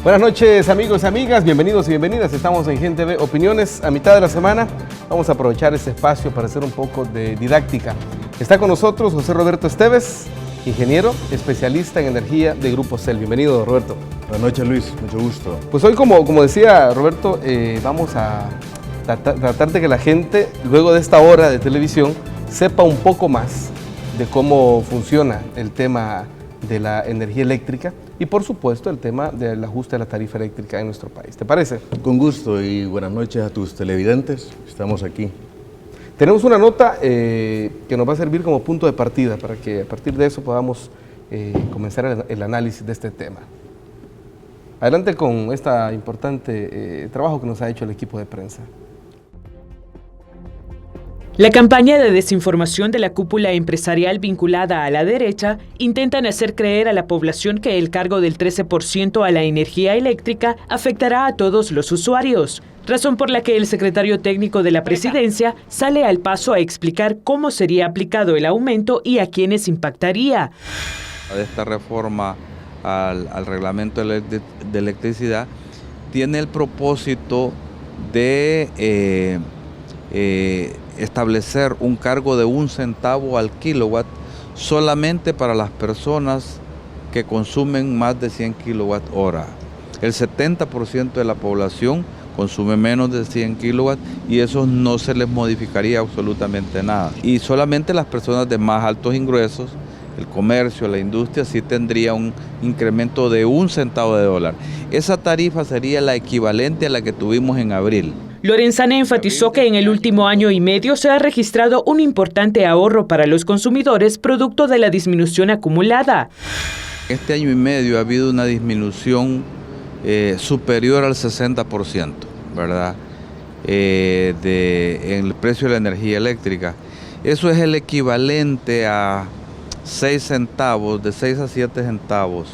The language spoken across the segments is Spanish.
Buenas noches, amigos y amigas, bienvenidos y bienvenidas. Estamos en Gen TV Opiniones a mitad de la semana. Vamos a aprovechar este espacio para hacer un poco de didáctica. Está con nosotros José Roberto Esteves, ingeniero, especialista en energía de Grupo CEL. Bienvenido, Roberto. Buenas noches, Luis, mucho gusto. Pues hoy, como decía Roberto, vamos a tratar de que la gente, luego de esta hora de televisión, sepa un poco más de cómo funciona el tema de la energía eléctrica y, por supuesto, el tema del ajuste de la tarifa eléctrica en nuestro país. ¿Te parece? Con gusto y buenas noches a tus televidentes. Estamos aquí. Tenemos una nota que nos va a servir como punto de partida para que a partir de eso podamos comenzar el análisis de este tema. Adelante con este importante trabajo que nos ha hecho el equipo de prensa. La campaña de desinformación de la cúpula empresarial vinculada a la derecha intentan hacer creer a la población que el cargo del 13% a la energía eléctrica afectará a todos los usuarios, razón por la que el secretario técnico de la presidencia sale al paso a explicar cómo sería aplicado el aumento y a quiénes impactaría. De esta reforma al reglamento de electricidad tiene el propósito de establecer un cargo de 1 centavo al kilowatt solamente para las personas que consumen más de 100 kilowatt hora. El 70% de la población consume menos de 100 kilowatts y eso no se les modificaría absolutamente nada. Y solamente las personas de más altos ingresos, el comercio, la industria, sí tendría un incremento de 1 centavo de dólar. Esa tarifa sería la equivalente a la que tuvimos en abril. Lorenzana enfatizó que en el último año y medio se ha registrado un importante ahorro para los consumidores producto de la disminución acumulada. Este año y medio ha habido una disminución superior al 60%, ¿verdad? En el precio de la energía eléctrica. Eso es el equivalente a 6 centavos, de 6 a 7 centavos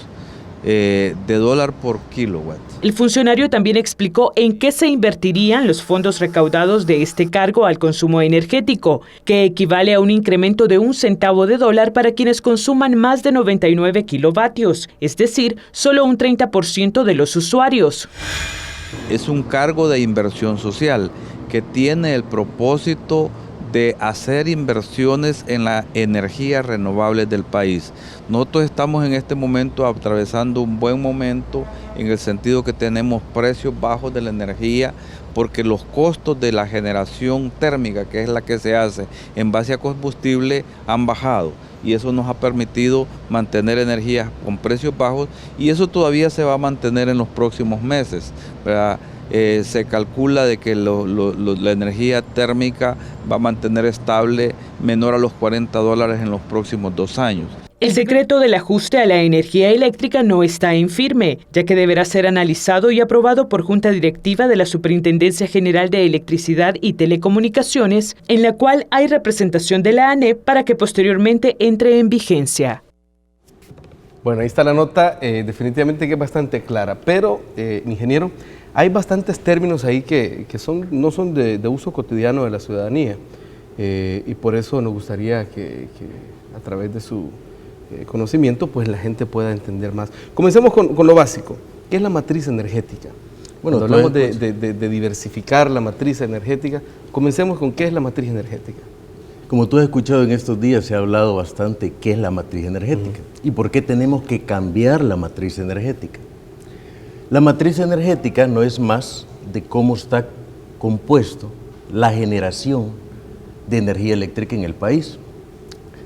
de dólar por kilowatt. El funcionario también explicó en qué se invertirían los fondos recaudados de este cargo al consumo energético, que equivale a un incremento de 1 centavo de dólar para quienes consuman más de 99 kilovatios, es decir, solo un 30% de los usuarios. Es un cargo de inversión social que tiene el propósito de hacer inversiones en la energía renovable del país. Nosotros estamos en este momento atravesando un buen momento en el sentido que tenemos precios bajos de la energía porque los costos de la generación térmica, que es la que se hace en base a combustible, han bajado y eso nos ha permitido mantener energía con precios bajos y eso todavía se va a mantener en los próximos meses, ¿verdad? Se calcula de que la energía térmica va a mantener estable menor a los $40 en los próximos 2 años. El secreto del ajuste a la energía eléctrica no está en firme, ya que deberá ser analizado y aprobado por Junta Directiva de la Superintendencia General de Electricidad y Telecomunicaciones, en la cual hay representación de la ANEP para que posteriormente entre en vigencia. Bueno, ahí está la nota, definitivamente que es bastante clara, pero, ingeniero, hay bastantes términos ahí que no son de uso cotidiano de la ciudadanía y por eso nos gustaría que a través de su conocimiento pues la gente pueda entender más. Comencemos con lo básico. ¿Qué es la matriz energética? Bueno, cuando hablamos de diversificar la matriz energética, comencemos con qué es la matriz energética. Como tú has escuchado en estos días, se ha hablado bastante qué es la matriz energética y por qué tenemos que cambiar la matriz energética. La matriz energética no es más de cómo está compuesto la generación de energía eléctrica en el país.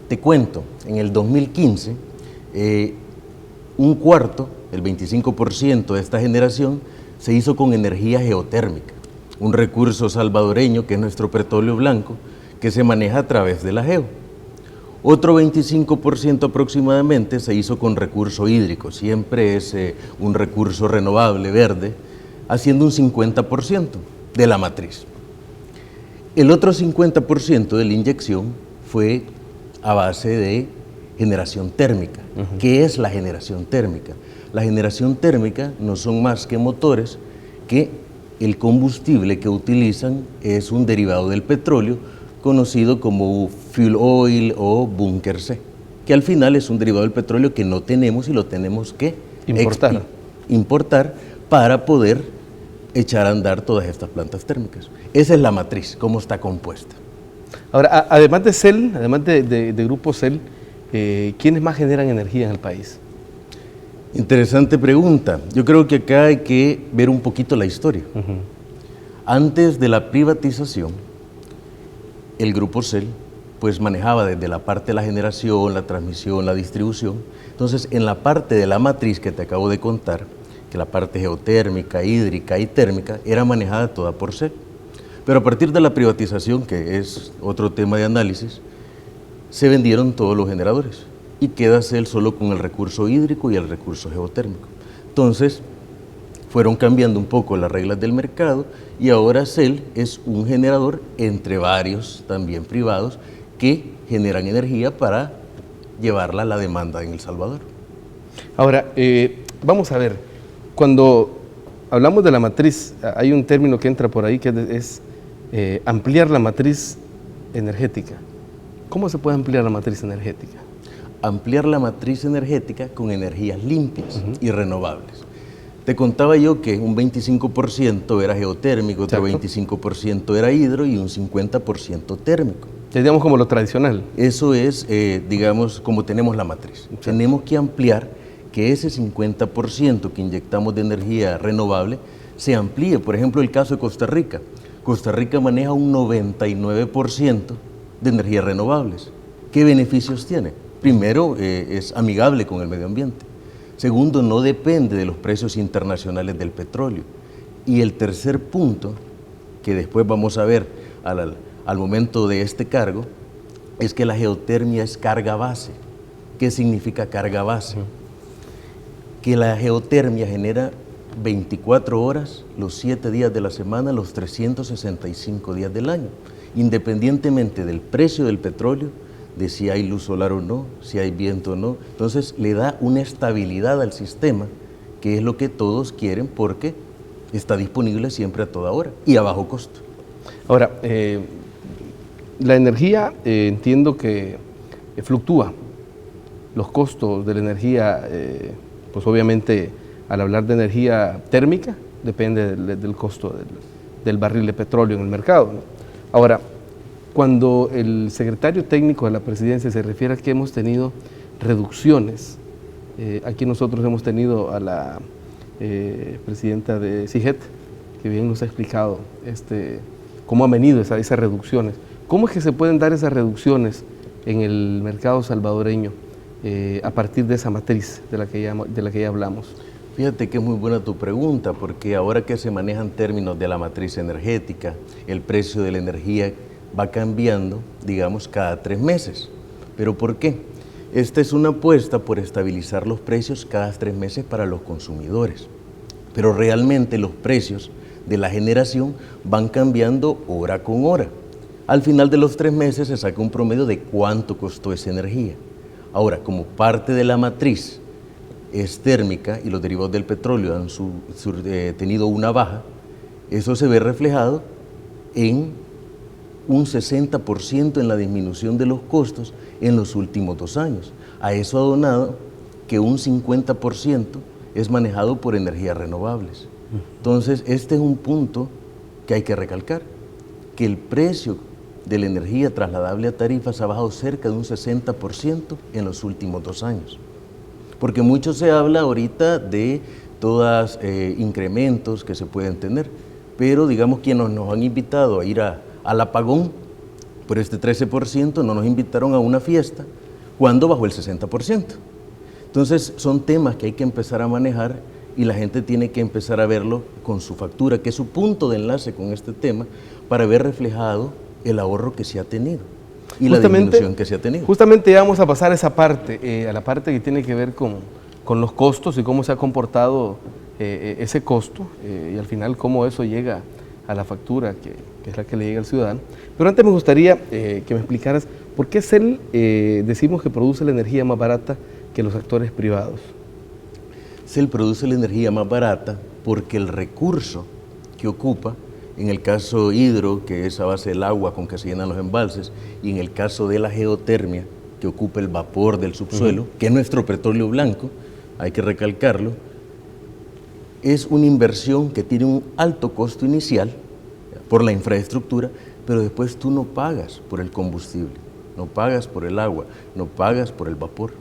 Te cuento, en el 2015, un cuarto, el 25% de esta generación, se hizo con energía geotérmica, un recurso salvadoreño que es nuestro petróleo blanco, que se maneja a través de la geo. Otro 25% aproximadamente se hizo con recurso hídrico, siempre es un recurso renovable, verde, haciendo un 50% de la matriz. El otro 50% de la inyección fue a base de generación térmica. ¿Qué es la generación térmica? La generación térmica no son más que motores que el combustible que utilizan es un derivado del petróleo conocido como fuel oil o búnker C, que al final es un derivado del petróleo que no tenemos y lo tenemos que importar. importar para poder echar a andar todas estas plantas térmicas. Esa es la matriz, cómo está compuesta. Ahora, además de CEL, además de Grupo CEL, ¿quiénes más generan energía en el país? Interesante pregunta. Yo creo que acá hay que ver un poquito la historia. Antes de la privatización, el Grupo CEL pues manejaba desde la parte de la generación, la transmisión, la distribución. Entonces, en la parte de la matriz que te acabo de contar, que la parte geotérmica, hídrica y térmica, era manejada toda por CEL. Pero a partir de la privatización, que es otro tema de análisis, se vendieron todos los generadores y queda CEL solo con el recurso hídrico y el recurso geotérmico. Entonces, fueron cambiando un poco las reglas del mercado y ahora CEL es un generador entre varios también privados que generan energía para llevarla a la demanda en El Salvador. Ahora, vamos a ver, cuando hablamos de la matriz, hay un término que entra por ahí que es ampliar la matriz energética. ¿Cómo se puede ampliar la matriz energética? Ampliar la matriz energética con energías limpias y renovables. Te contaba yo que un 25% era geotérmico, otro 25% era hidro y un 50% térmico. Digamos como lo tradicional. Eso es, digamos, como tenemos la matriz. Tenemos que ampliar que ese 50% que inyectamos de energía renovable se amplíe. Por ejemplo, el caso de Costa Rica. Costa Rica maneja un 99% de energías renovables. ¿Qué beneficios tiene? Primero, es amigable con el medio ambiente. Segundo, no depende de los precios internacionales del petróleo. Y el tercer punto, que después vamos a ver al momento de este cargo, es que la geotermia es carga base. ¿Qué significa carga base? Que la geotermia genera 24 horas, los 7 días de la semana, los 365 días del año, independientemente del precio del petróleo, de si hay luz solar o no, si hay viento o no. Entonces le da una estabilidad al sistema, que es lo que todos quieren porque está disponible siempre a toda hora y a bajo costo. Ahora, la energía entiendo que fluctúa. Los costos de la energía, pues obviamente al hablar de energía térmica, depende del costo del barril de petróleo en el mercado, ¿no? Ahora, cuando el secretario técnico de la presidencia se refiere a que hemos tenido reducciones, aquí nosotros hemos tenido a la presidenta de CIGET, que bien nos ha explicado cómo han venido esas reducciones. ¿Cómo es que se pueden dar esas reducciones en el mercado salvadoreño a partir de esa matriz de la que ya hablamos? Fíjate que es muy buena tu pregunta, porque ahora que se manejan términos de la matriz energética, el precio de la energía va cambiando, digamos, cada 3 meses. ¿Pero por qué? Esta es una apuesta por estabilizar los precios cada 3 meses para los consumidores. Pero realmente los precios de la generación van cambiando hora con hora. Al final de los 3 meses se saca un promedio de cuánto costó esa energía. Ahora, como parte de la matriz es térmica y los derivados del petróleo han tenido una baja, eso se ve reflejado en un 60% en la disminución de los costos en los últimos 2 años. A eso ha donado que un 50% es manejado por energías renovables. Entonces, este es un punto que hay que recalcar, que el precio de la energía trasladable a tarifas ha bajado cerca de un 60% en los últimos 2 años. Porque mucho se habla ahorita de todos incrementos que se pueden tener, pero digamos quienes nos han invitado a ir al apagón por este 13% no nos invitaron a una fiesta cuando bajó el 60%. Entonces son temas que hay que empezar a manejar y la gente tiene que empezar a verlo con su factura, que es su punto de enlace con este tema, para ver reflejado el ahorro que se ha tenido y la disminución que se ha tenido. Justamente ya vamos a pasar a esa parte, a la parte que tiene que ver con los costos y cómo se ha comportado ese costo y al final cómo eso llega a la factura que es la que le llega al ciudadano. Pero antes me gustaría que me explicaras por qué CEL decimos que produce la energía más barata que los actores privados. CEL produce la energía más barata porque el recurso que ocupa, en el caso hidro, que es a base del agua con que se llenan los embalses, y en el caso de la geotermia, que ocupa el vapor del subsuelo, que es nuestro petróleo blanco, hay que recalcarlo, es una inversión que tiene un alto costo inicial por la infraestructura, pero después tú no pagas por el combustible, no pagas por el agua, no pagas por el vapor.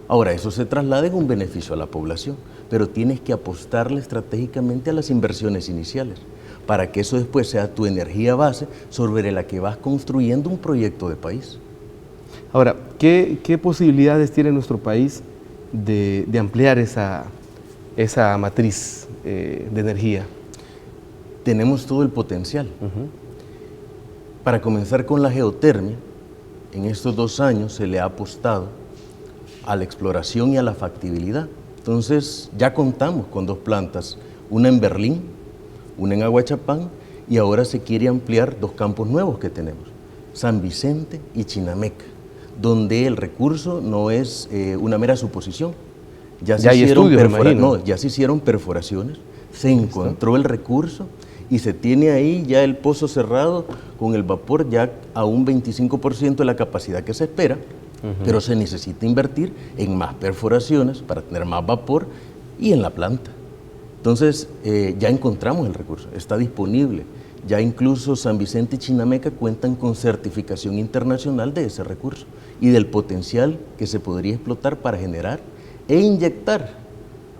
Ahora, eso se traslada en un beneficio a la población, pero tienes que apostarle estratégicamente a las inversiones iniciales, para que eso después sea tu energía base sobre la que vas construyendo un proyecto de país. Ahora, ¿qué posibilidades tiene nuestro país de ampliar esa matriz de energía? Tenemos todo el potencial. Para comenzar con la geotermia, en estos 2 años se le ha apostado a la exploración y a la factibilidad. Entonces ya contamos con 2 plantas, una en Berlín, una en Aguachapán, y ahora se quiere ampliar 2 campos nuevos que tenemos, San Vicente y Chinameca, donde el recurso no es una mera suposición. Ya se hicieron perforaciones, se encontró el recurso y se tiene ahí ya el pozo cerrado con el vapor ya a un 25% de la capacidad que se espera, pero se necesita invertir en más perforaciones para tener más vapor y en la planta. Entonces ya encontramos el recurso, está disponible. Ya incluso San Vicente y Chinameca cuentan con certificación internacional de ese recurso y del potencial que se podría explotar para generar e inyectar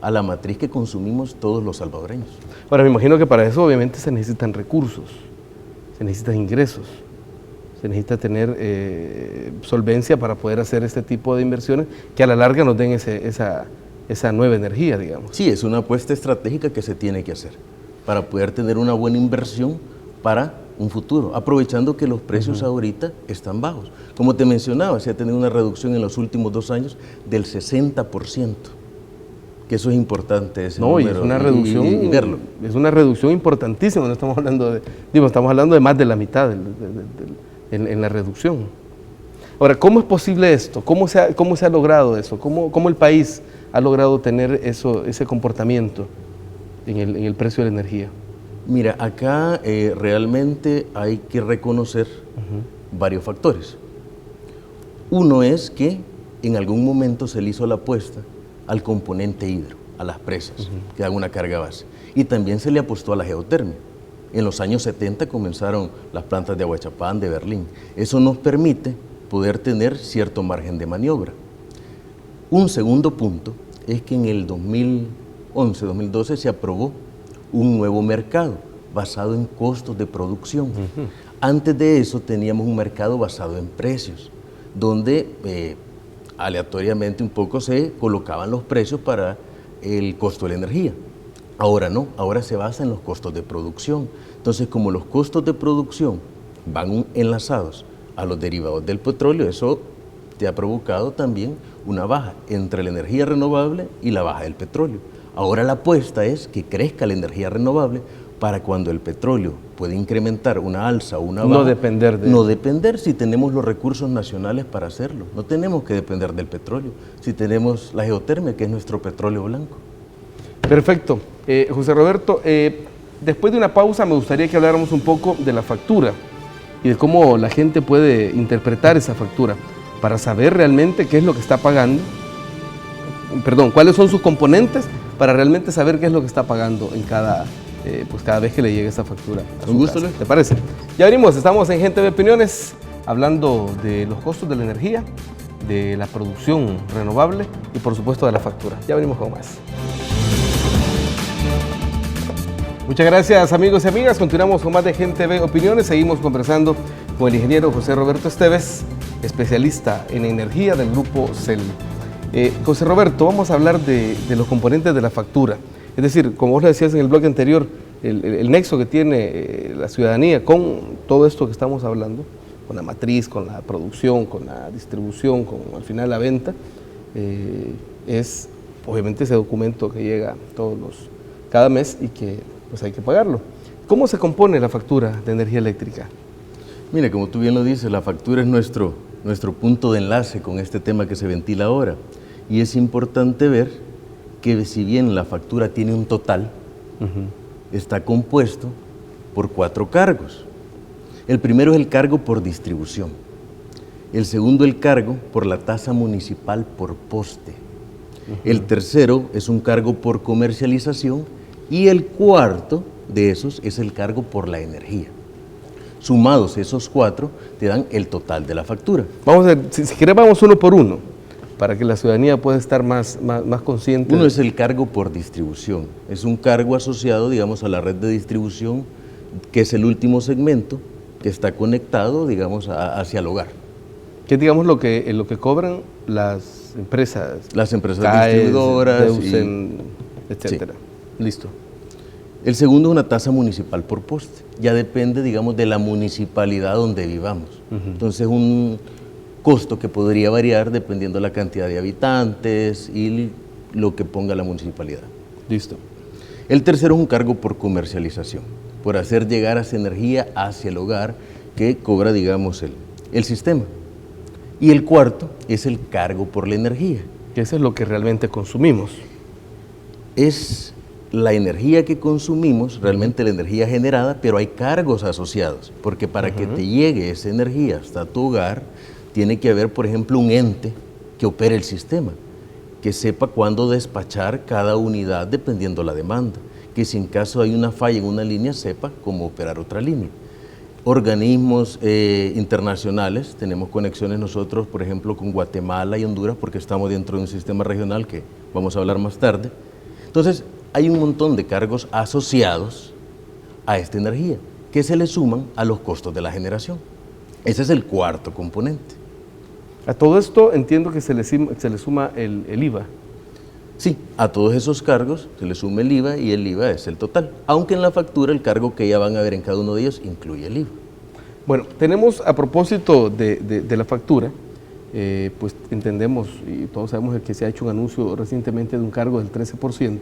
a la matriz que consumimos todos los salvadoreños. Ahora, me imagino que para eso obviamente se necesitan recursos, se necesitan ingresos, se necesita tener solvencia para poder hacer este tipo de inversiones que a la larga nos den esa nueva energía, digamos. Sí, es una apuesta estratégica que se tiene que hacer para poder tener una buena inversión para un futuro, aprovechando que los precios ahorita están bajos. Como te mencionaba, se ha tenido una reducción en los últimos 2 años del 60%, que eso es importante, ese número, y es una reducción, y verlo. Es una reducción importantísima, no estamos hablando estamos hablando de más de la mitad en la reducción. Ahora, ¿cómo es posible esto? ¿Cómo se ha logrado eso? ¿Cómo el país ha logrado tener ese comportamiento en el precio de la energía? Mira, acá realmente hay que reconocer varios factores. Uno es que en algún momento se le hizo la apuesta al componente hidro, a las presas, que dan una carga base. Y también se le apostó a la geotermia. En los años 70 comenzaron las plantas de Aguachapán, de Berlín. Eso nos permite poder tener cierto margen de maniobra. Un segundo punto es que en el 2011-2012 se aprobó un nuevo mercado basado en costos de producción. Antes de eso teníamos un mercado basado en precios, donde aleatoriamente un poco se colocaban los precios para el costo de la energía. Ahora no, ahora se basa en los costos de producción. Entonces, como los costos de producción van enlazados a los derivados del petróleo, eso te ha provocado también una baja entre la energía renovable y la baja del petróleo. Ahora la apuesta es que crezca la energía renovable para cuando el petróleo puede incrementar una alza o una baja. No depender si tenemos los recursos nacionales para hacerlo. No tenemos que depender del petróleo. Si tenemos la geotermia, que es nuestro petróleo blanco. Perfecto. José Roberto, después de una pausa me gustaría que habláramos un poco de la factura y de cómo la gente puede interpretar esa factura para saber realmente qué es lo que está pagando, cuáles son sus componentes para realmente saber qué es lo que está pagando en cada vez que le llegue esa factura. Un gusto, Luis. ¿Te parece? Ya venimos, estamos en Gente de Opiniones hablando de los costos de la energía, de la producción renovable y por supuesto de la factura. Ya venimos con más. Muchas gracias amigos y amigas, continuamos con más de Gente de Opiniones, seguimos conversando con el ingeniero José Roberto Esteves, especialista en energía del grupo CEL. José Roberto, vamos a hablar de los componentes de la factura. Es decir, como vos le decías en el bloque anterior, el nexo que tiene la ciudadanía con todo esto que estamos hablando, con la matriz, con la producción, con la distribución, con al final la venta, es obviamente ese documento que llega cada mes y que pues hay que pagarlo. ¿Cómo se compone la factura de energía eléctrica? Mira, como tú bien lo dices, la factura es nuestro punto de enlace con este tema que se ventila ahora. Y es importante ver que si bien la factura tiene un total, está compuesto por 4 cargos. El primero es el cargo por distribución. El segundo, el cargo por la tasa municipal por poste. El tercero es un cargo por comercialización Y el cuarto de esos es el cargo por la energía. Sumados esos 4 te dan el total de la factura. Vamos a ver, si querés vamos uno por uno, para que la ciudadanía pueda estar más consciente. Uno es el cargo por distribución. Es un cargo asociado, digamos, a la red de distribución, que es el último segmento que está conectado, digamos, hacia el hogar. Que es, digamos, lo que cobran las empresas. Las empresas CAES, distribuidoras, Deusen, etcétera. Listo. El segundo es una tasa municipal por poste. Ya depende, digamos, de la municipalidad donde vivamos. Entonces, un costo que podría variar dependiendo de la cantidad de habitantes y lo que ponga la municipalidad. Listo. El tercero es un cargo por comercialización, por hacer llegar esa energía hacia el hogar que cobra, digamos, el sistema. Y el cuarto es el cargo por la energía. Que eso es lo que realmente consumimos. Es la energía que consumimos, realmente la energía generada, pero hay cargos asociados, porque para que te llegue esa energía hasta tu hogar, tiene que haber, por ejemplo, un ente que opere el sistema, que sepa cuándo despachar cada unidad dependiendo la demanda, que si en caso hay una falla en una línea, sepa cómo operar otra línea. Organismos internacionales, tenemos conexiones nosotros, por ejemplo, con Guatemala y Honduras, porque estamos dentro de un sistema regional que vamos a hablar más tarde. Entonces, hay un montón de cargos asociados a esta energía, que se le suman a los costos de la generación. Ese es el cuarto componente. A todo esto entiendo que se le suma el IVA. Sí, a todos esos cargos se le suma el IVA y el IVA es el total, aunque en la factura el cargo que ya van a ver en cada uno de ellos incluye el IVA. Bueno, tenemos a propósito de la factura, pues entendemos y todos sabemos que se ha hecho un anuncio recientemente de un cargo del 13%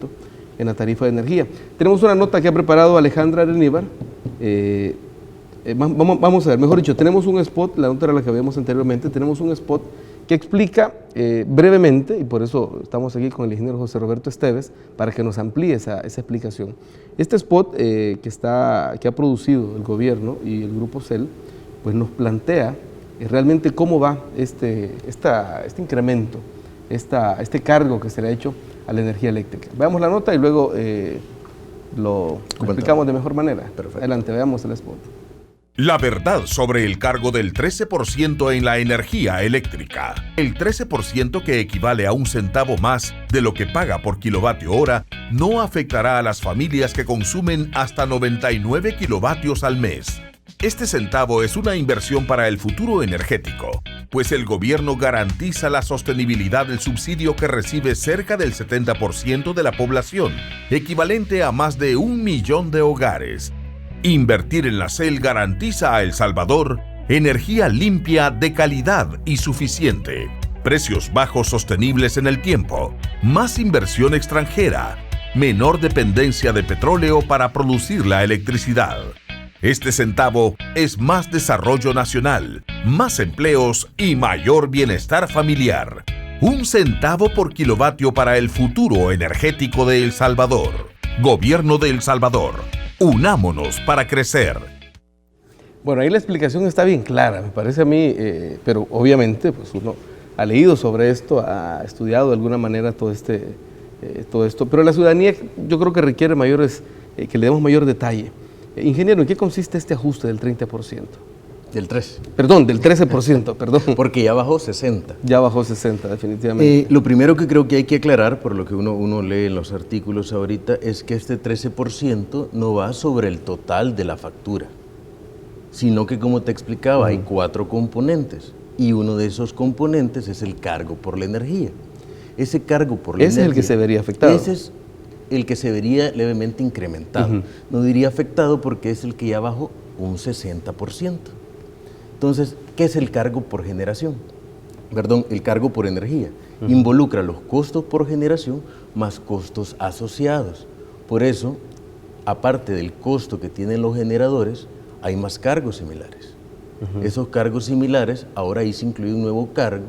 en la tarifa de energía. Tenemos una nota que ha preparado Alejandra Areníbar. Vamos a ver, mejor dicho, tenemos un spot, la nota era la que habíamos anteriormente, tenemos un spot que explica brevemente, y por eso estamos aquí con el ingeniero José Roberto Esteves, para que nos amplíe esa explicación. Este spot que ha producido el gobierno y el Grupo CEL, pues nos plantea realmente cómo va este incremento, este cargo que se le ha hecho a la energía eléctrica. Veamos la nota y luego lo explicamos de mejor manera. Perfecto. Adelante, veamos el spot. La verdad sobre el cargo del 13% en la energía eléctrica. El 13% que equivale a 1 centavo más de lo que paga por kilovatio hora no afectará a las familias que consumen hasta 99 kilovatios al mes. Este centavo es una inversión para el futuro energético, pues el gobierno garantiza la sostenibilidad del subsidio que recibe cerca del 70% de la población, equivalente a más de 1 millón de hogares. Invertir en la CEL garantiza a El Salvador energía limpia, de calidad y suficiente, precios bajos sostenibles en el tiempo, más inversión extranjera, menor dependencia de petróleo para producir la electricidad. Este centavo es más desarrollo nacional, más empleos y mayor bienestar familiar. 1 centavo por kilovatio para el futuro energético de El Salvador. Gobierno de El Salvador. Unámonos para crecer. Bueno, ahí la explicación está bien clara, me parece a mí, pero obviamente pues uno ha leído sobre esto, ha estudiado de alguna manera todo esto, pero la ciudadanía yo creo que requiere que le demos mayor detalle. Ingeniero, ¿en qué consiste este ajuste del 30%? Del 3. Perdón, del 13%, perdón. Porque ya bajó 60. Ya bajó 60, definitivamente. Lo primero que creo que hay que aclarar, por lo que uno lee en los artículos ahorita, es que este 13% no va sobre el total de la factura, sino que, como te explicaba, hay 4 componentes, y uno de esos componentes es el cargo por la energía. Ese cargo por la energía... Ese es el que se vería afectado. Ese es el que se vería levemente incrementado. No diría afectado porque es el que ya bajó un 60%. Entonces, ¿qué es el cargo por generación? Perdón, el cargo por energía. Involucra los costos por generación más costos asociados. Por eso, aparte del costo que tienen los generadores, hay más cargos similares. Esos cargos similares, ahora ahí se incluye un nuevo cargo,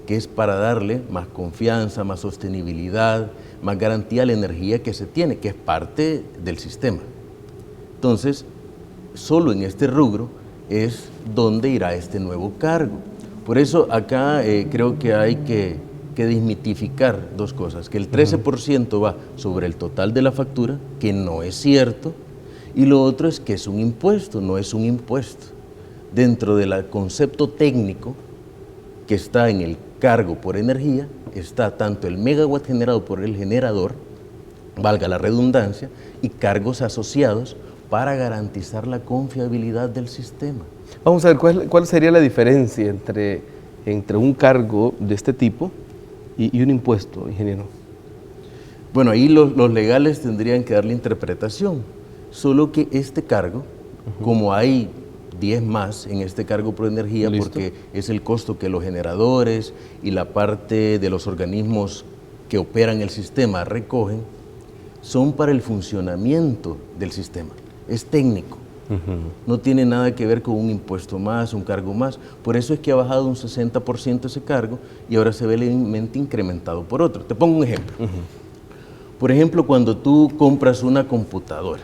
que es para darle más confianza, más sostenibilidad, más garantía a la energía que se tiene, que es parte del sistema. Entonces, solo en este rubro es donde irá este nuevo cargo. Por eso acá creo que hay que que desmitificar dos cosas, que el 13% va sobre el total de la factura, que no es cierto, y lo otro es que es un impuesto, no es un impuesto. Dentro del concepto técnico que está en el cargo por energía, está tanto el megawatt generado por el generador, valga la redundancia, y cargos asociados para garantizar la confiabilidad del sistema. Vamos a ver, ¿cuál sería la diferencia entre un cargo de este tipo y un impuesto, ingeniero? Bueno, ahí los legales tendrían que darle interpretación, solo que este cargo, como hay 10 más en este cargo por energía, ¿listo? Porque es el costo que los generadores y la parte de los organismos que operan el sistema recogen, son para el funcionamiento del sistema, es técnico. No tiene nada que ver con un impuesto más, un cargo más. Por eso es que ha bajado un 60% ese cargo y ahora se ve levemente incrementado por otro. Te pongo un ejemplo. Por ejemplo, cuando tú compras una computadora,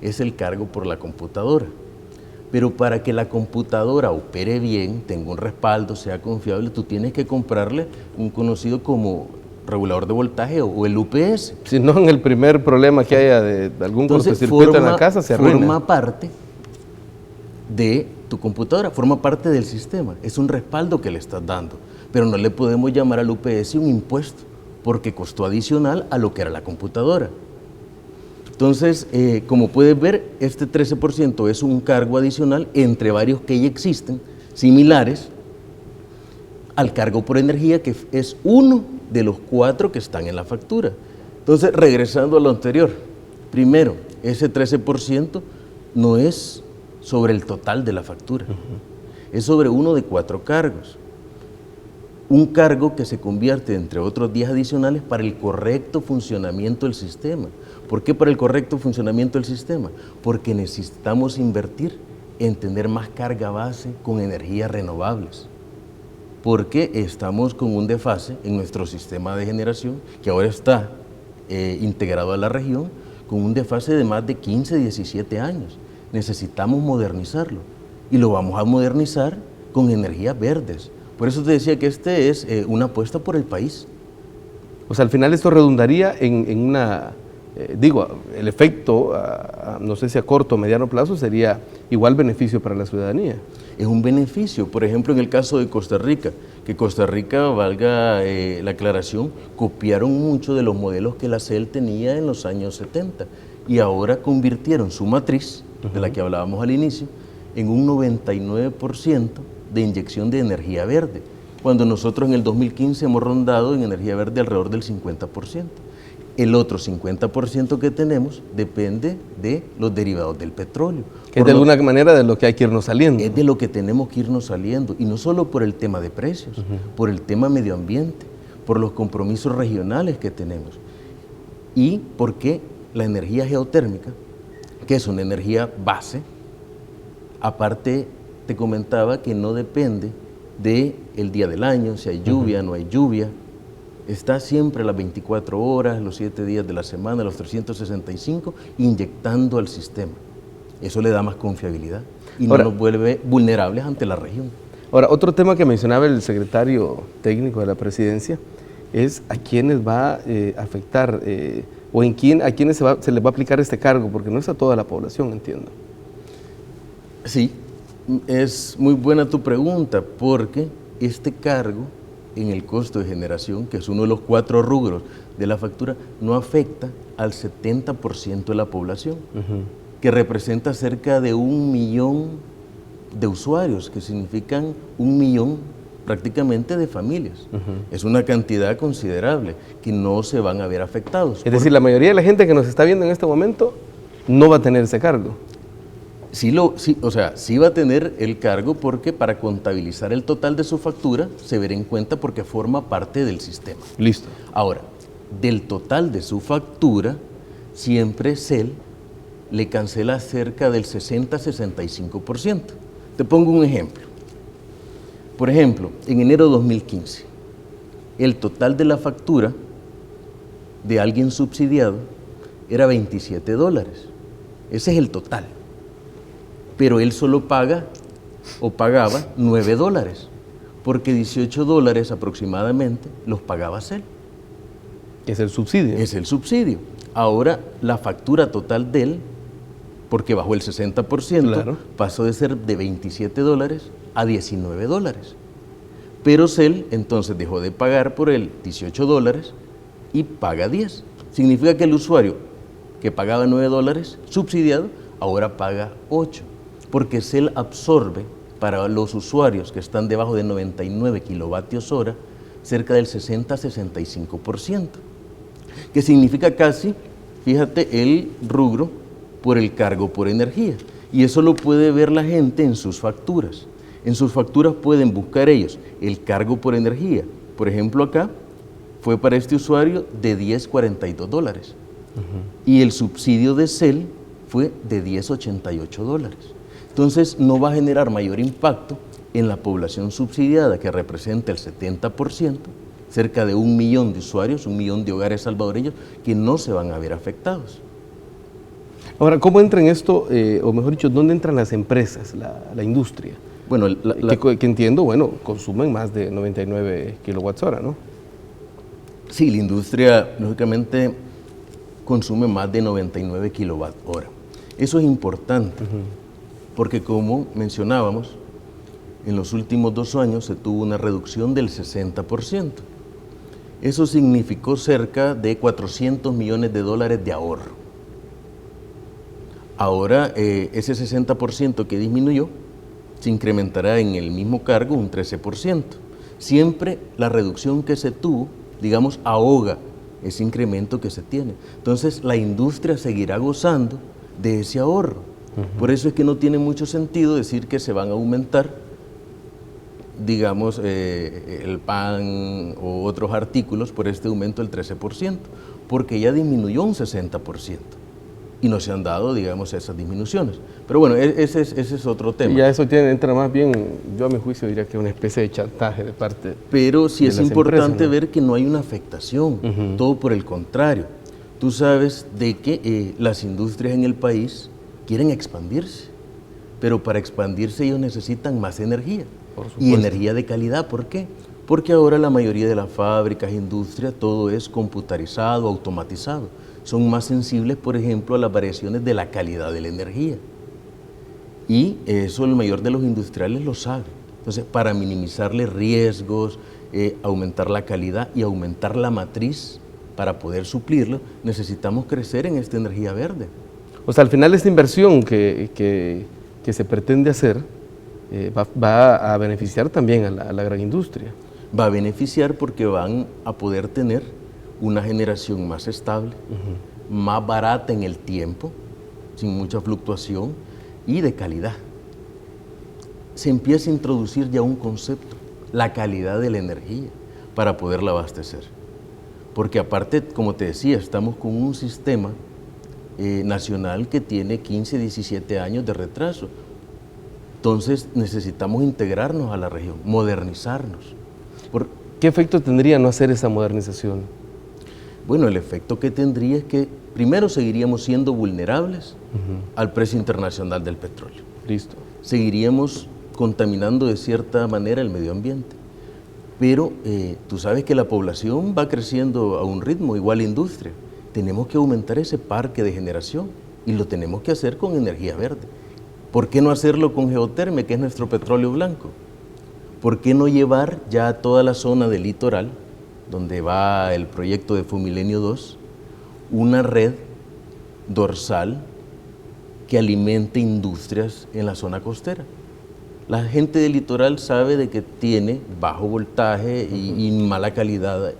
es el cargo por la computadora. Pero para que la computadora opere bien, tenga un respaldo, sea confiable, tú tienes que comprarle un conocido como regulador de voltaje o el UPS. Si no, en el primer problema que haya de algún cortocircuito en la casa, se arruina. Forma parte de tu computadora, forma parte del sistema. Es un respaldo que le estás dando. Pero no le podemos llamar al UPS un impuesto, porque costó adicional a lo que era la computadora. Entonces, como puedes ver, este 13% es un cargo adicional entre varios que ya existen, similares al cargo por energía, que es uno de los 4 que están en la factura. Entonces, regresando a lo anterior, primero, ese 13% no es sobre el total de la factura, es sobre uno de 4 cargos. Un cargo que se convierte entre otros 10 adicionales para el correcto funcionamiento del sistema. ¿Por qué para el correcto funcionamiento del sistema? Porque necesitamos invertir en tener más carga base con energías renovables. Porque estamos con un desfase en nuestro sistema de generación, que ahora está integrado a la región, con un desfase de más de 15, 17 años. Necesitamos modernizarlo y lo vamos a modernizar con energías verdes. Por eso te decía que este es una apuesta por el país. O sea, al final esto redundaría en una, el efecto, no sé si a corto o mediano plazo, sería igual beneficio para la ciudadanía. Es un beneficio. Por ejemplo, en el caso de Costa Rica, que Costa Rica, valga la aclaración, copiaron mucho de los modelos que la CEL tenía en los años 70 y ahora convirtieron su matriz, de la que hablábamos al inicio, en un 99% de inyección de energía verde, cuando nosotros en el 2015 hemos rondado en energía verde alrededor del 50%. El otro 50% que tenemos depende de los derivados del petróleo. Que es de alguna manera de lo que hay que irnos saliendo. Es de lo que tenemos que irnos saliendo, y no solo por el tema de precios, por el tema medio ambiente, por los compromisos regionales que tenemos, y porque la energía geotérmica, que es una energía base, aparte te comentaba que no depende del día del año, si hay lluvia, no hay lluvia, está siempre las 24 horas, los 7 días de la semana, los 365, inyectando al sistema. Eso le da más confiabilidad y no nos vuelve vulnerables ante la región. Ahora, otro tema que mencionaba el secretario técnico de la presidencia es a quiénes va a afectar o a quiénes se les va a aplicar este cargo, porque no es a toda la población, entiendo. Sí, es muy buena tu pregunta, porque este cargo en el costo de generación, que es uno de los 4 rubros de la factura, no afecta al 70% de la población, que representa cerca de 1 millón de usuarios, que significan 1 millón prácticamente de familias. Es una cantidad considerable que no se van a ver afectados. Es decir, la mayoría de la gente que nos está viendo en este momento no va a tener ese cargo. Sí va a tener el cargo, porque para contabilizar el total de su factura se verá en cuenta porque forma parte del sistema. Listo. Ahora, del total de su factura, siempre CEL le cancela cerca del 60-65%. Te pongo un ejemplo. Por ejemplo, en enero de 2015, el total de la factura de alguien subsidiado era $27. Ese es el total. Pero él solo paga o pagaba $9, porque $18 aproximadamente los pagaba CEL. Es el subsidio. Es el subsidio. Ahora la factura total de él, porque bajó el 60%, Claro. pasó de ser de $27 a $19. Pero CEL entonces dejó de pagar por él $18 y paga 10. Significa que el usuario que pagaba $9 subsidiado, ahora paga 8, porque CEL absorbe para los usuarios que están debajo de 99 kilovatios hora cerca del 60-65%, que significa casi, fíjate, el rubro por el cargo por energía. Y eso lo puede ver la gente en sus facturas. En sus facturas pueden buscar ellos el cargo por energía. Por ejemplo, acá fue para este usuario de $10.42 y el subsidio de CEL fue de $10.88. Entonces no va a generar mayor impacto en la población subsidiada, que representa el 70%, cerca de 1 millón de usuarios, 1 millón de hogares salvadoreños que no se van a ver afectados. Ahora, ¿cómo entra en esto, o mejor dicho, dónde entran las empresas, la industria? Bueno, que entiendo, bueno, consumen más de 99 kilowatts hora, ¿no? sí, la industria lógicamente consume más de 99 kilowatt hora. Eso es importante, porque como mencionábamos, en los últimos 2 años se tuvo una reducción del 60%. Eso significó cerca de $400 millones de ahorro. Ahora, ese 60% que disminuyó se incrementará en el mismo cargo un 13%. Siempre la reducción que se tuvo, digamos, ahoga ese incremento que se tiene. Entonces, la industria seguirá gozando de ese ahorro. Por eso es que no tiene mucho sentido decir que se van a aumentar, digamos, el pan o otros artículos por este aumento del 13%, porque ya disminuyó un 60%. Y no se han dado, digamos, esas disminuciones. Pero bueno, ese es otro tema. Y ya eso entra más bien, yo a mi juicio diría que una especie de chantaje de parte Pero sí de es las importante empresas, ¿no? ver que no hay una afectación, todo por el contrario. Tú sabes de que las industrias en el país quieren expandirse, pero para expandirse ellos necesitan más energía. Por Y supuesto. energía de calidad, ¿por qué? Porque ahora la mayoría de las fábricas, industrias, todo es computarizado, automatizado. Son más sensibles, por ejemplo, a las variaciones de la calidad de la energía. Y eso el mayor de los industriales lo sabe. Entonces, para minimizarle riesgos, aumentar la calidad y aumentar la matriz para poder suplirlo, necesitamos crecer en esta energía verde. O sea, al final esta inversión que se pretende hacer va a beneficiar también a la gran industria. Va a beneficiar porque van a poder tener una generación más estable, más barata en el tiempo, sin mucha fluctuación y de calidad. Se empieza a introducir ya un concepto, la calidad de la energía, para poderla abastecer. Porque aparte, como te decía, estamos con un sistema nacional que tiene 15, 17 años de retraso. Entonces necesitamos integrarnos a la región, modernizarnos. ¿Qué efecto tendría no hacer esa modernización? Bueno, el efecto que tendría es que primero seguiríamos siendo vulnerables al precio internacional del petróleo. Listo. Seguiríamos contaminando de cierta manera el medio ambiente. Pero tú sabes que la población va creciendo a un ritmo igual a la industria. Tenemos que aumentar ese parque de generación y lo tenemos que hacer con energía verde. ¿Por qué no hacerlo con geotermia, que es nuestro petróleo blanco? ¿Por qué no llevar ya a toda la zona del litoral, donde va el proyecto de Fumilenio 2, una red dorsal que alimente industrias en la zona costera? La gente del litoral sabe de que tiene bajo voltaje y mala calidad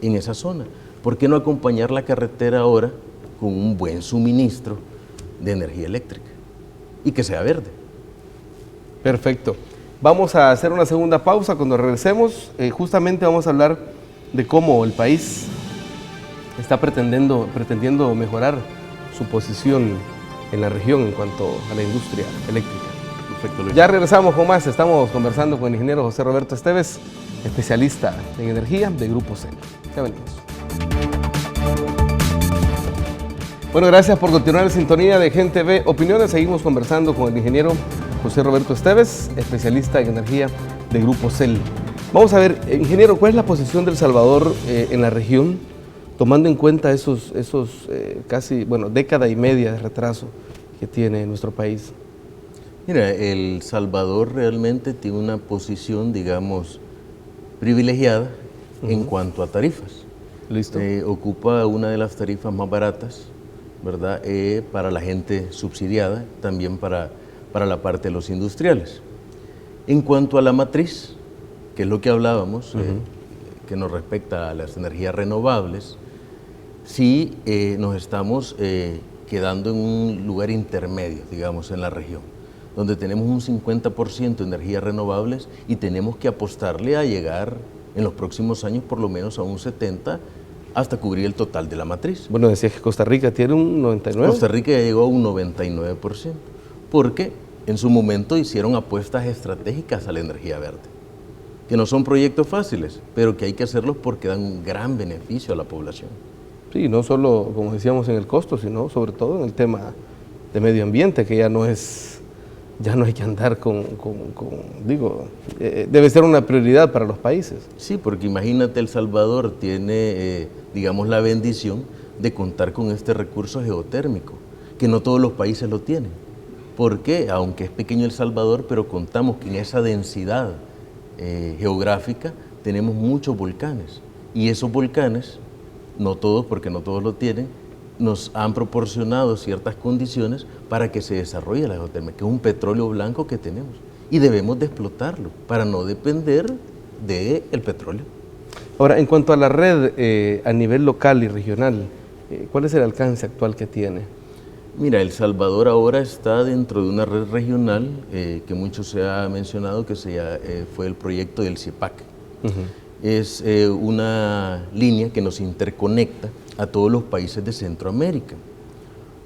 en esa zona. ¿Por qué no acompañar la carretera ahora con un buen suministro de energía eléctrica y que sea verde? Perfecto. Vamos a hacer una segunda pausa. Cuando regresemos, justamente vamos a hablar de cómo el país está pretendiendo mejorar su posición en la región en cuanto a la industria eléctrica. Perfecto, Luis. Ya regresamos con más. Estamos conversando con el ingeniero José Roberto Esteves, especialista en energía de Grupo CEL. Ya venimos. Bueno, gracias por continuar en sintonía de Gente Ve Opiniones. Seguimos conversando con el ingeniero José Roberto Esteves, especialista en energía de Grupo CEL. Vamos a ver, ingeniero, ¿cuál es la posición de El Salvador en la región, tomando en cuenta esos casi, década y media de retraso que tiene nuestro país? Mira, El Salvador realmente tiene una posición, digamos, privilegiada en cuanto a tarifas. Listo. Ocupa una de las tarifas más baratas, ¿verdad? Para la gente subsidiada, también para la parte de los industriales. En cuanto a la matriz, que es lo que hablábamos, que nos respecta a las energías renovables, sí nos estamos quedando en un lugar intermedio, digamos, en la región, donde tenemos un 50% de energías renovables y tenemos que apostarle a llegar en los próximos años por lo menos a un 70% hasta cubrir el total de la matriz. Bueno, decías que Costa Rica tiene un 99%. Costa Rica ya llegó a un 99%, porque en su momento hicieron apuestas estratégicas a la energía verde, que no son proyectos fáciles, pero que hay que hacerlos porque dan un gran beneficio a la población. Sí, no solo, como decíamos, en el costo, sino sobre todo en el tema de medio ambiente, que ya no hay que andar debe ser una prioridad para los países. Sí, porque imagínate, El Salvador tiene, digamos, la bendición de contar con este recurso geotérmico, que no todos los países lo tienen. Porque, aunque es pequeño El Salvador, pero contamos que en esa densidad geográfica tenemos muchos volcanes. Y esos volcanes, no todos, porque no todos lo tienen, nos han proporcionado ciertas condiciones para que se desarrolle la geotermia, que es un petróleo blanco que tenemos. Y debemos de explotarlo para no depender del petróleo. Ahora, en cuanto a la red a nivel local y regional, ¿cuál es el alcance actual que tiene? Mira, El Salvador ahora está dentro de una red regional que mucho se ha mencionado, que fue el proyecto del CIEPAC. Es una línea que nos interconecta a todos los países de Centroamérica.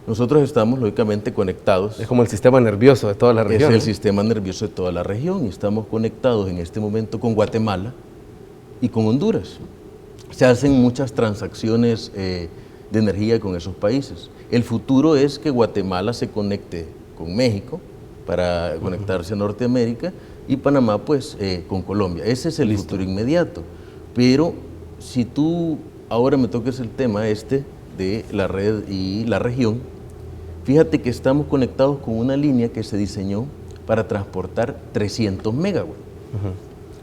Nosotros estamos lógicamente conectados. Es como el sistema nervioso de toda la región. Es el sistema nervioso de toda la región y estamos conectados en este momento con Guatemala y con Honduras. Se hacen muchas transacciones de energía con esos países. El futuro es que Guatemala se conecte con México para conectarse a Norteamérica y Panamá pues con Colombia. Ese es el futuro inmediato. Pero si tú ahora me toques el tema de la red y la región, fíjate que estamos conectados con una línea que se diseñó para transportar 300 megawatts,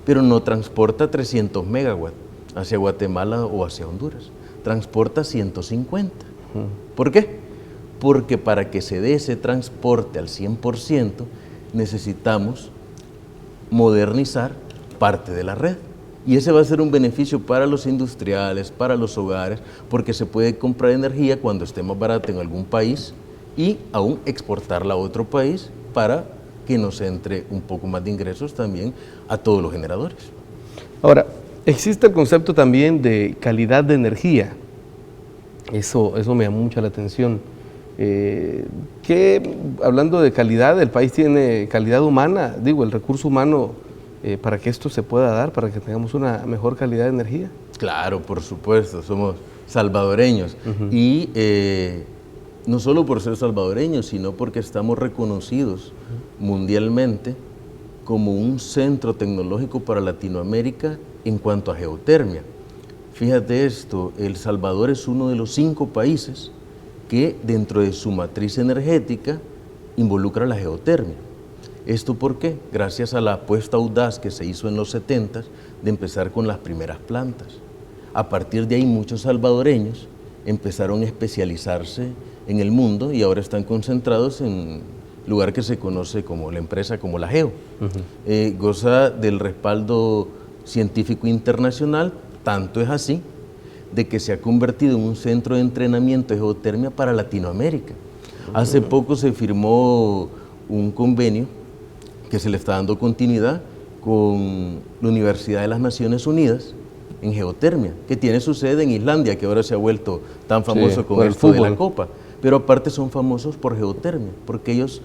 pero no transporta 300 megawatts hacia Guatemala o hacia Honduras, transporta 150. ¿Por qué? Porque para que se dé ese transporte al 100% necesitamos modernizar parte de la red. Y ese va a ser un beneficio para los industriales, para los hogares, porque se puede comprar energía cuando esté más barata en algún país y aún exportarla a otro país para que nos entre un poco más de ingresos también a todos los generadores. Ahora, existe el concepto también de calidad de energía. Eso me llama mucho la atención. Hablando de calidad, el país tiene calidad humana, el recurso humano para que esto se pueda dar, para que tengamos una mejor calidad de energía. Claro, por supuesto, somos salvadoreños y no solo por ser salvadoreños, sino porque estamos reconocidos mundialmente como un centro tecnológico para Latinoamérica en cuanto a geotermia. Fíjate esto, El Salvador es uno de los 5 países que dentro de su matriz energética involucra la geotermia. ¿Esto por qué? Gracias a la apuesta audaz que se hizo en los 70s de empezar con las primeras plantas. A partir de ahí muchos salvadoreños empezaron a especializarse en el mundo y ahora están concentrados en lugar que se conoce como la empresa, como la GEO. Goza del respaldo científico internacional, tanto es así de que se ha convertido en un centro de entrenamiento de geotermia para Latinoamérica. Hace poco se firmó un convenio que se le está dando continuidad con la Universidad de las Naciones Unidas en geotermia, que tiene su sede en Islandia, que ahora se ha vuelto tan famoso con esto de la Copa. Pero aparte son famosos por geotermia, porque ellos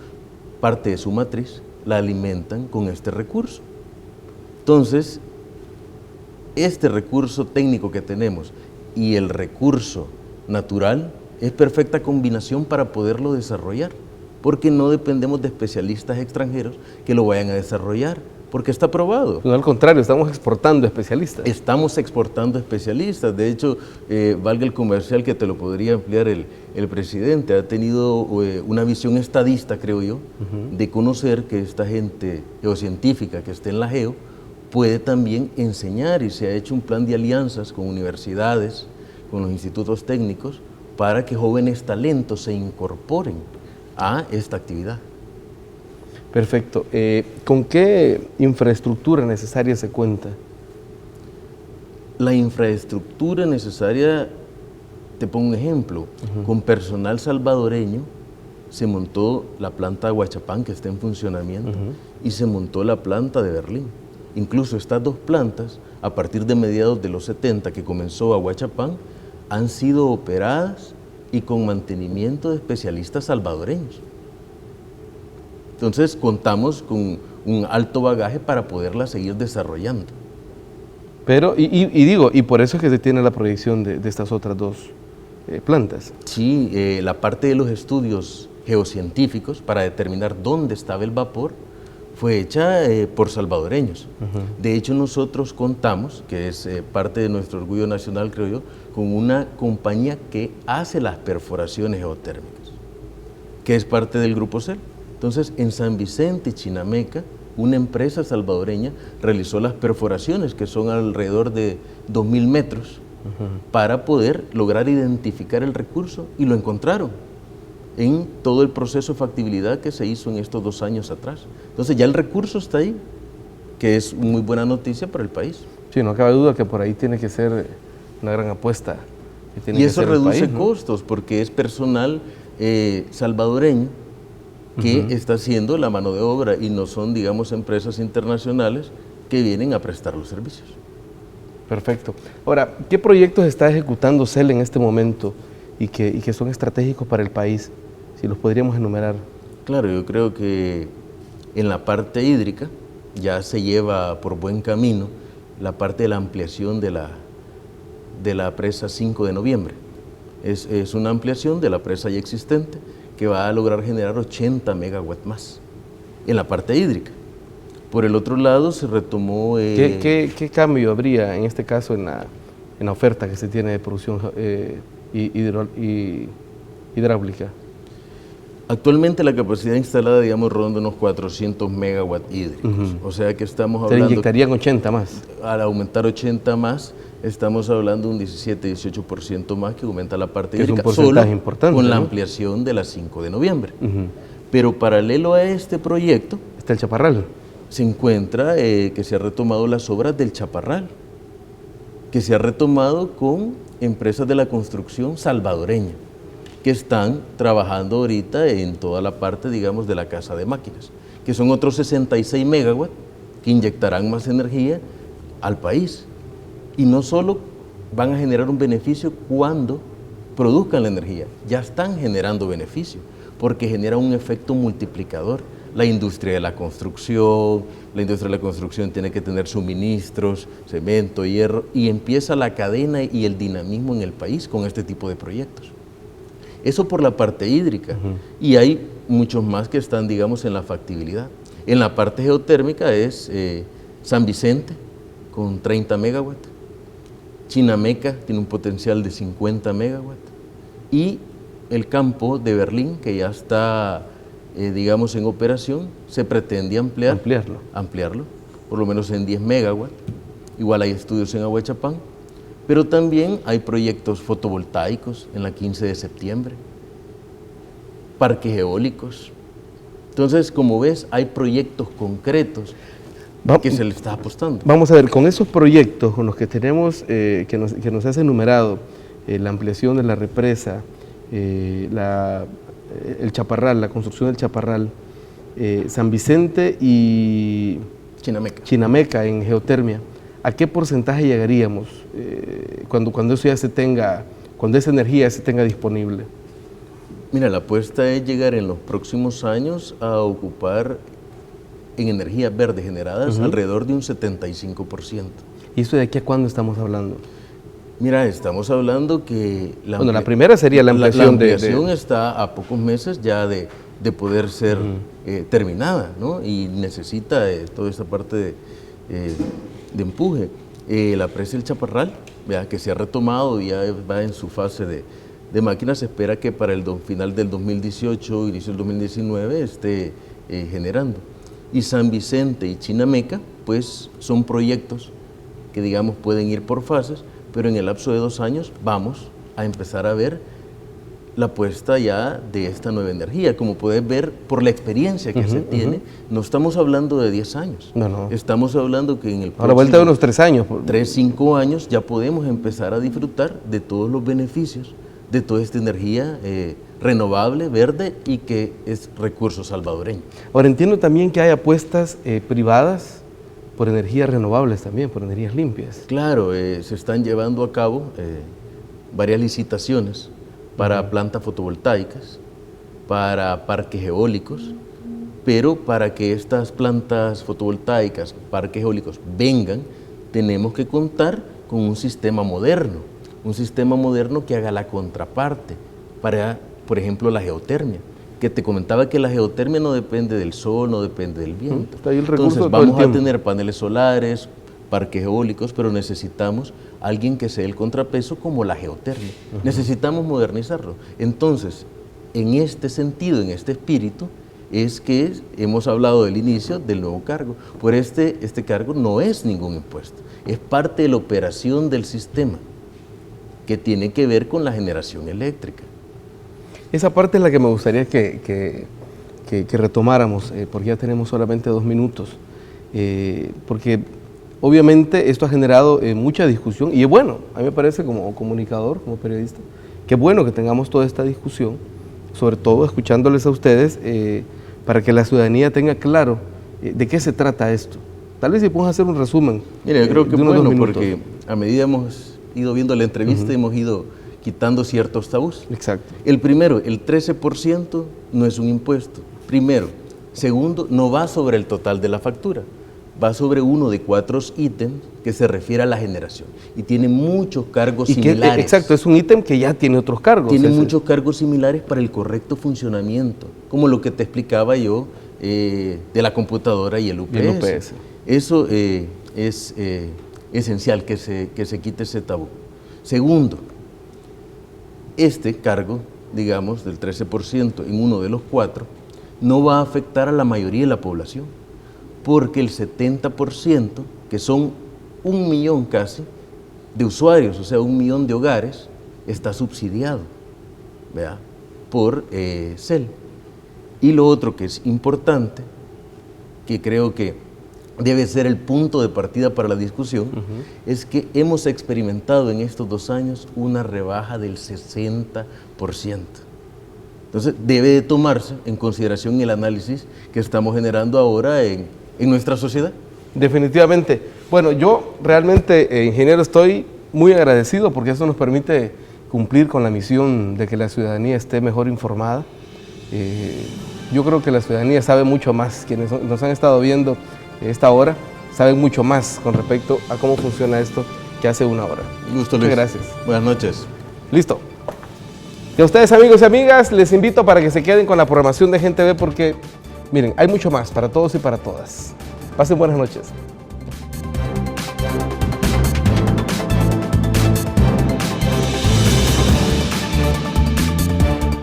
parte de su matriz la alimentan con este recurso. Entonces, este recurso técnico que tenemos y el recurso natural es perfecta combinación para poderlo desarrollar, porque no dependemos de especialistas extranjeros que lo vayan a desarrollar. porque está probado. No, al contrario, estamos exportando especialistas. Estamos exportando especialistas. De hecho, valga el comercial que te lo podría ampliar el presidente. Ha tenido una visión estadista, creo yo, de conocer que esta gente geocientífica que esté en la geo puede también enseñar, y se ha hecho un plan de alianzas con universidades, con los institutos técnicos, para que jóvenes talentos se incorporen a esta actividad. Perfecto. ¿Con qué infraestructura necesaria se cuenta? La infraestructura necesaria, te pongo un ejemplo, con personal salvadoreño se montó la planta de Aguachapán, que está en funcionamiento, y se montó la planta de Berlín. Incluso estas dos plantas, a partir de mediados de los 70 que comenzó Aguachapán, han sido operadas y con mantenimiento de especialistas salvadoreños. Entonces contamos con un alto bagaje para poderla seguir desarrollando. Pero, y por eso es que se tiene la proyección de estas otras dos plantas. Sí, la parte de los estudios geocientíficos para determinar dónde estaba el vapor fue hecha por salvadoreños. De hecho, nosotros contamos, que es parte de nuestro orgullo nacional, creo yo, con una compañía que hace las perforaciones geotérmicas, que es parte del Grupo CEL. Entonces, en San Vicente, Chinameca, una empresa salvadoreña realizó las perforaciones, que son alrededor de 2.000 metros, para poder lograr identificar el recurso, y lo encontraron en todo el proceso de factibilidad que se hizo en estos 2 años atrás. Entonces ya el recurso está ahí, que es muy buena noticia para el país. Sí, no cabe duda que por ahí tiene que ser una gran apuesta. Y eso reduce costos, porque es personal salvadoreño que está haciendo la mano de obra, y no son, digamos, empresas internacionales que vienen a prestar los servicios. Perfecto. Ahora, ¿qué proyectos está ejecutando CEL en este momento y que son estratégicos para el país? Si los podríamos enumerar. Claro, yo creo que en la parte hídrica ya se lleva por buen camino la parte de la ampliación de la presa 5 de noviembre. Es una ampliación de la presa ya existente que va a lograr generar 80 megawatts más en la parte hídrica. Por el otro lado se retomó... ¿Qué cambio habría en este caso en la oferta que se tiene de producción hidráulica? Actualmente la capacidad instalada, digamos, ronda unos 400 megawatts hídricos. O sea que estamos hablando... Se inyectarían 80 más. Al aumentar 80 más, estamos hablando de un 17-18% más que aumenta la parte hídrica. Es un porcentaje importante, con la ¿no? ampliación de la 5 de noviembre. Pero paralelo a este proyecto... Está el Chaparral. Se encuentra que se ha retomado las obras del Chaparral, que se ha retomado con empresas de la construcción salvadoreña, que están trabajando ahorita en toda la parte, digamos, de la casa de máquinas, que son otros 66 megawatts que inyectarán más energía al país. Y no solo van a generar un beneficio cuando produzcan la energía, ya están generando beneficio, porque genera un efecto multiplicador. La industria de la construcción tiene que tener suministros, cemento, hierro, y empieza la cadena y el dinamismo en el país con este tipo de proyectos. Eso por la parte hídrica, y hay muchos más que están, digamos, en la factibilidad. En la parte geotérmica es San Vicente con 30 megawatts, Chinameca tiene un potencial de 50 megawatts, y el campo de Berlín, que ya está... digamos, en operación, se pretende ampliarlo, por lo menos en 10 megawatts. Igual hay estudios en Aguachapán, pero también hay proyectos fotovoltaicos en la 15 de septiembre, parques eólicos. Entonces, como ves, hay proyectos concretos que se le está apostando. Vamos a ver, con esos proyectos con los que tenemos, que nos has enumerado, la ampliación de la represa, el Chaparral, la construcción del Chaparral, San Vicente y Chinameca en geotermia, ¿a qué porcentaje llegaríamos cuando eso ya se tenga, cuando esa energía ya se tenga disponible? Mira, la apuesta es llegar en los próximos años a ocupar en energías verdes generadas alrededor de un 75%. ¿Y eso de aquí a cuándo estamos hablando? Mira, estamos hablando que... la primera sería la ampliación. La ampliación está a pocos meses ya de de poder ser terminada, ¿no? Y necesita toda esta parte de empuje. La presa del Chaparral, ¿verdad?, que se ha retomado y ya va en su fase de máquina, se espera que para el final del 2018, inicio del 2019, esté generando. Y San Vicente y Chinameca, pues son proyectos que, digamos, pueden ir por fases, pero en el lapso de 2 años vamos a empezar a ver la puesta ya de esta nueva energía. Como puedes ver por la experiencia que se tiene, no estamos hablando de 10 años. No. Estamos hablando que en el a la vuelta de unos 3 años. 3, 5 años ya podemos empezar a disfrutar de todos los beneficios de toda esta energía renovable, verde y que es recurso salvadoreño. Ahora entiendo también que hay apuestas privadas por energías renovables también, por energías limpias. Claro, se están llevando a cabo varias licitaciones para plantas fotovoltaicas, para parques eólicos, pero para que estas plantas fotovoltaicas, parques eólicos vengan, tenemos que contar con un sistema moderno que haga la contraparte para, por ejemplo, la geotermia, que te comentaba que la geotermia no depende del sol, no depende del viento. Está ahí el recurso. Entonces vamos a tener paneles solares, parques eólicos, pero necesitamos alguien que sea el contrapeso como la geotermia. Necesitamos modernizarlo. Entonces, en este sentido, en este espíritu, es que hemos hablado del inicio del nuevo cargo. Por este cargo no es ningún impuesto, es parte de la operación del sistema que tiene que ver con la generación eléctrica. Esa parte es la que me gustaría que retomáramos, porque ya tenemos solamente 2 minutos, porque obviamente esto ha generado mucha discusión y es bueno, a mí me parece como comunicador, como periodista, que es bueno que tengamos toda esta discusión, sobre todo escuchándoles a ustedes, para que la ciudadanía tenga claro de qué se trata esto. Tal vez si podemos hacer un resumen. Mira, yo creo que es bueno porque a medida hemos ido viendo la entrevista, hemos ido quitando ciertos tabús. Exacto. El primero, el 13% no es un impuesto. Primero. Segundo, no va sobre el total de la factura, va sobre uno de 4 ítems que se refiere a la generación y tiene muchos cargos similares. Exacto, es un ítem que ya tiene otros cargos. Tiene muchos cargos similares para el correcto funcionamiento, como lo que te explicaba yo de la computadora y el UPS. Eso es esencial que se quite ese tabú. Segundo, este cargo, digamos, del 13% en uno de los 4, no va a afectar a la mayoría de la población, porque el 70%, que son 1 millón casi de usuarios, o sea, 1 millón de hogares, está subsidiado, ¿verdad?, por CEL. Y lo otro que es importante, que creo que debe ser el punto de partida para la discusión, es que hemos experimentado en estos 2 años una rebaja del 60%. Entonces, debe de tomarse en consideración el análisis que estamos generando ahora en nuestra sociedad. Definitivamente. Bueno, yo realmente, ingeniero, estoy muy agradecido porque eso nos permite cumplir con la misión de que la ciudadanía esté mejor informada. Yo creo que la ciudadanía sabe mucho más, quienes nos han estado viendo esta hora, saben mucho más con respecto a cómo funciona esto que hace 1 hora. Gusto, Muchas Luis. gracias. Buenas noches. Listo. Y a ustedes, amigos y amigas, les invito para que se queden con la programación de Gente Ve porque, miren, hay mucho más para todos y para todas. Pasen buenas noches.